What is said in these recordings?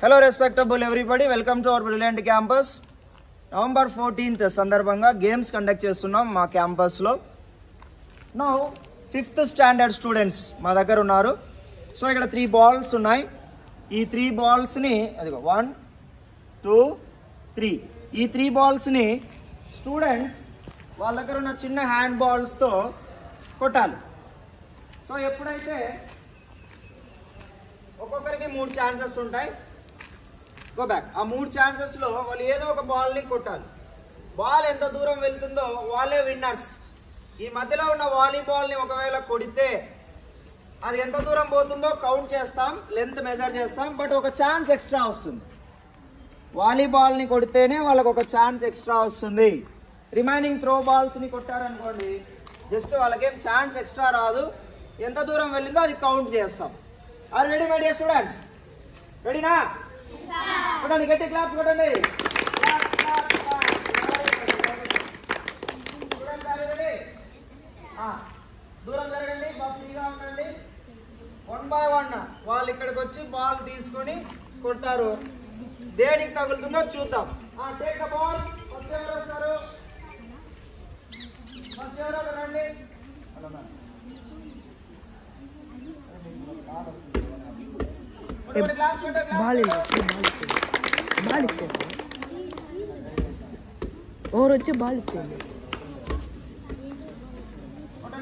Hello respectable everybody, welcome to our brilliant campus. November 14th సందర్భంగా games conduct చేస్తున్నాం మా campus లో. Now 5th standard students మా దగ్గర ఉన్నారు. సో ఇక్కడ 3 బాల్స్ ఉన్నాయి. ఈ 3 బాల్స్ ని అదిగో 1 2 3 ఈ 3 బాల్స్ ని స్టూడెంట్స్ వాళ్ళ దగ్గర ఉన్న చిన్న హ్యాండ్ బాల్స్ తో కొట్టాలి. సో ఎప్పుడైతే ఒక్కొక్కరికి 3 ఛాన్సెస్ ఉంటాయి. Go back. ఆ 3 ఛాన్సెస్లో వాళ్ళు ఏదో ఒక బాల్ని కొట్టాలి. బాల్ ఎంత దూరం వెళ్తుందో వాళ్ళే విన్నర్స్. ఈ మధ్యలో ఉన్న వాలీబాల్ని ఒకవేళ కొడితే అది ఎంత దూరం పోతుందో కౌంట్ చేస్తాం, లెంత్ మెజర్ చేస్తాం, బట్ ఒక ఛాన్స్ ఎక్స్ట్రా వస్తుంది. వాలీబాల్ని కొడితేనే వాళ్ళకి ఒక ఛాన్స్ ఎక్స్ట్రా వస్తుంది. రిమైనింగ్ త్రో బాల్స్ని కొట్టారనుకోండి, జస్ట్ వాళ్ళకేం ఛాన్స్ ఎక్స్ట్రా రాదు. ఎంత దూరం వెళ్ళిందో అది కౌంట్ చేస్తాం. Are ready my dear students? రెడీనా? కొట్టండి, గట్టి క్లాప్స్ కొట్టండి. దూరం జరగండి, ఫ్రీగా ఉండండి. 1 by 1 వాళ్ళు ఇక్కడికి వచ్చి బాల్ తీసుకొని కొడతారు. దేనికి తగులుతుందో చూద్దాం. Take the ball. ఫస్ట్ ఎవరు వస్తారు? ఫస్ట్ ఎవరు రండి. బాల్ ఇచ్చేయండి. ఓవర్ వచ్చి బాల్ ఇచ్చేయండి.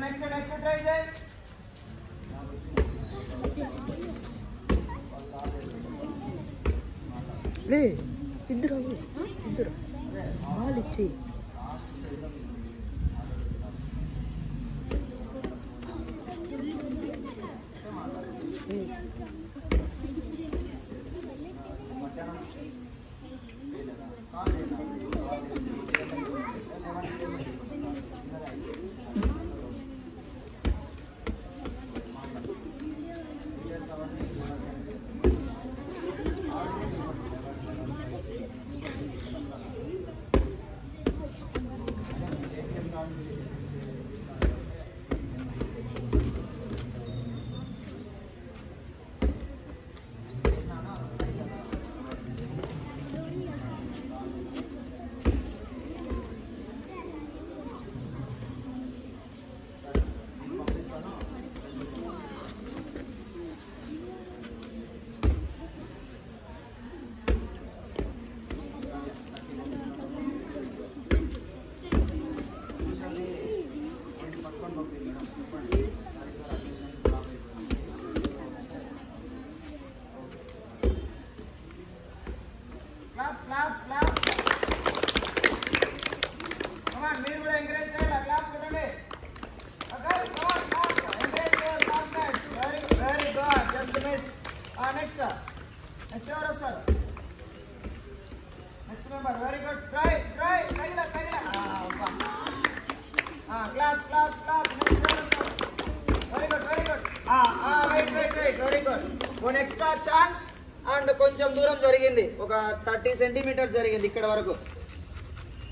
నెక్స్ట్ ట్రై చేయి. ఇద్దరు బాల్ ఇచ్చేయి. Claps. Come on, మీరు కూడా ఎంకరేజ్ చేయండి. క్లాప్స్ కొట్టండి. Okay, encourage your classmates. Very good. Just miss. Next ఎవరు వస్తారు? Next member. Very good. Try తగిల. క్లాప్స్. నెక్స్ట్ ఎవరు వస్తారు? Very good. Wait. Very good. One extra chance and కొంచెం దూరం జరిగింది, ఒక 30 సెంటీమీటర్స్ జరిగింది ఇక్కడ వరకు.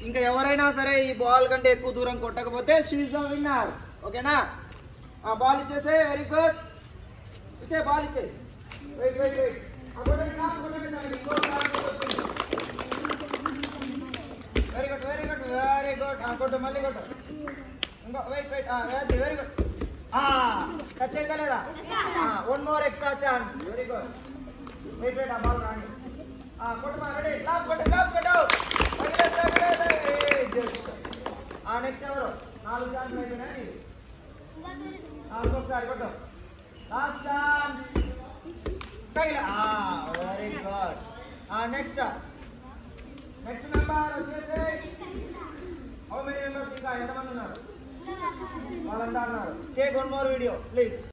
ఇంకా ఎవరైనా సరే ఈ బాల్ కంటే ఎక్కువ దూరం కొట్టకపోతే షీ ఇస్ ద విన్నర్. ఓకేనా? ఆ బాల్ ఇచ్చేసే. Very good. ఇచ్చే బాల్ ఇచ్చే. వెయిట్. Very good. కొట్టు, మళ్ళీ కొట్టు. ఇంకా వెయిట్. Very good. టచ్ అయిందా లేదా? 1 more extra chance. Very good. Wait. ఆ బాల్ రాండి. కొట్టు. రెడీ. క్లాప్ కొట్టు. జస్ట్. నెక్స్ట్ ఎవరు? 4 ఛాన్స్ అయిపోయినాయి. ఇంకొకసారి కొట్టు. Last chance. తగిలా. Very good. నెక్స్ట్ మెంబర్ వచ్చేసి హౌ మెనీ మెంబర్స్? ఇంకా ఎంతమంది ఉన్నారు? వాళ్ళంతా అన్నారు. Take 1 more video please.